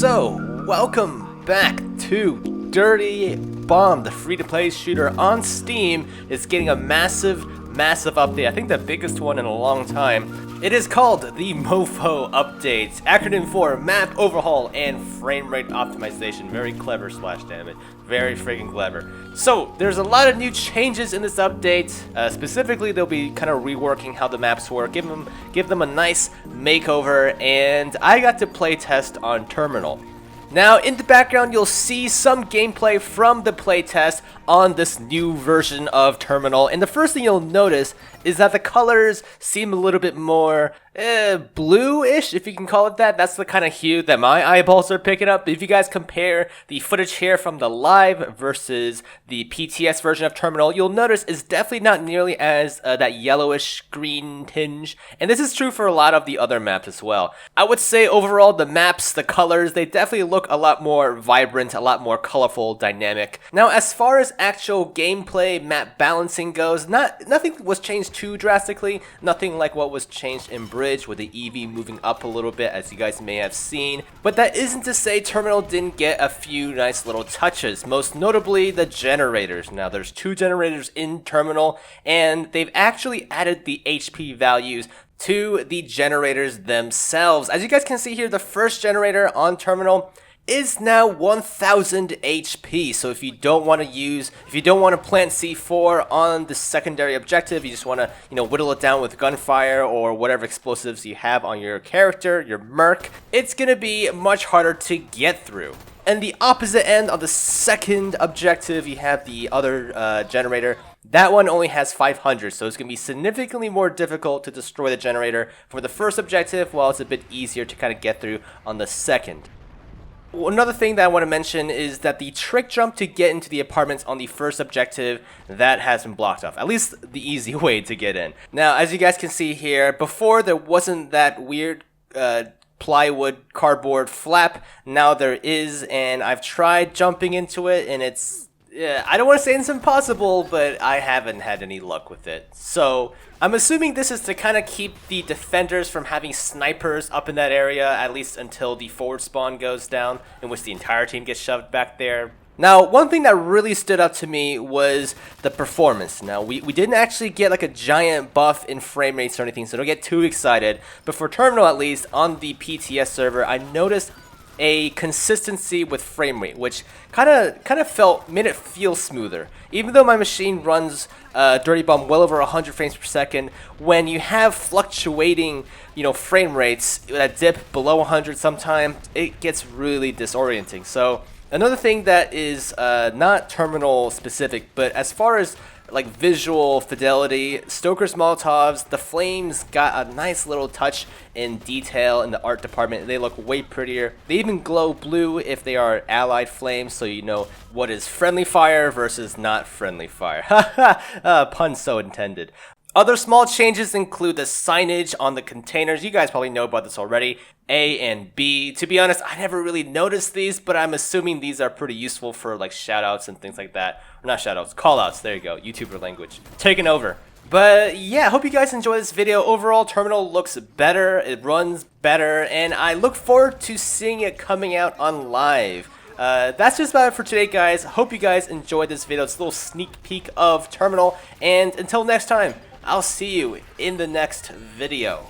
So, welcome back to Dirty Bomb, the free-to-play shooter on Steam. Is getting a massive update. I think the biggest one in a long time. It is called the MOFO update, acronym for Map Overhaul and Frame Rate Optimization. Very clever, slash damn it. Very freaking clever. So, there's a lot of new changes in this update. Specifically, they'll be kind of reworking how the maps work, give them a nice makeover, and I got to play test on Terminal. Now, in the background, you'll see some gameplay from the playtest on this new version of Terminal, and the first thing you'll notice is that the colors seem a little bit more blue-ish, if you can call it that. That's the kind of hue that my eyeballs are picking up. If you guys compare the footage here from the live versus the PTS version of Terminal, you'll notice it's definitely not nearly as that yellowish green tinge, and this is true for a lot of the other maps as well. I would say overall the maps, the colors, they definitely look a lot more vibrant, a lot more colorful, dynamic. Now, as far as actual gameplay, map balancing goes, nothing was changed too drastically. Nothing like what was changed in Bridge with the EV moving up a little bit, as you guys may have seen. But that isn't to say Terminal didn't get a few nice little touches, most notably the generators. Now, there's 2 generators in Terminal, and they've actually added the HP values to the generators themselves. As you guys can see here, the first generator on Terminal is now 1000 HP. So if you don't want to plant C4 on the secondary objective, you just want to, whittle it down with gunfire or whatever explosives you have on your character, your merc, it's gonna be much harder to get through. And the opposite end, on the second objective, you have the other generator. That one only has 500, so it's going to be significantly more difficult to destroy the generator for the first objective, while it's a bit easier to kind of get through on the second. Another thing that I want to mention is that the trick jump to get into the apartments on the first objective, that has been blocked off. At least the easy way to get in. Now, as you guys can see here, before there wasn't that weird plywood cardboard flap. Now there is, and I've tried jumping into it, and it's... I don't want to say it's impossible, but I haven't had any luck with it. So, I'm assuming this is to kind of keep the defenders from having snipers up in that area, at least until the forward spawn goes down, in which the entire team gets shoved back there. Now, one thing that really stood out to me was the performance. Now, we didn't actually get like a giant buff in frame rates or anything, so don't get too excited. But for Terminal, at least, on the PTS server, I noticed a consistency with frame rate, which kind of made it feel smoother. Even though my machine runs Dirty Bomb well over 100 frames per second, when you have fluctuating, frame rates that dip below 100 sometimes, it gets really disorienting. So another thing that is not Terminal specific, but as far as like visual fidelity, Stoker's Molotovs, the flames got a nice little touch in detail in the art department. They look way prettier. They even glow blue if they are allied flames, so you know what is friendly fire versus not friendly fire. Haha, pun so intended. Other small changes include the signage on the containers. You guys probably know about this already. A and B. To be honest, I never really noticed these, but I'm assuming these are pretty useful for like shoutouts and things like that. Or not shoutouts, callouts. There you go. YouTuber language. Taking over. But yeah, I hope you guys enjoy this video. Overall, Terminal looks better. It runs better. And I look forward to seeing it coming out on live. That's just about it for today, guys. Hope you guys enjoyed this video. It's a little sneak peek of Terminal. And until next time, I'll see you in the next video.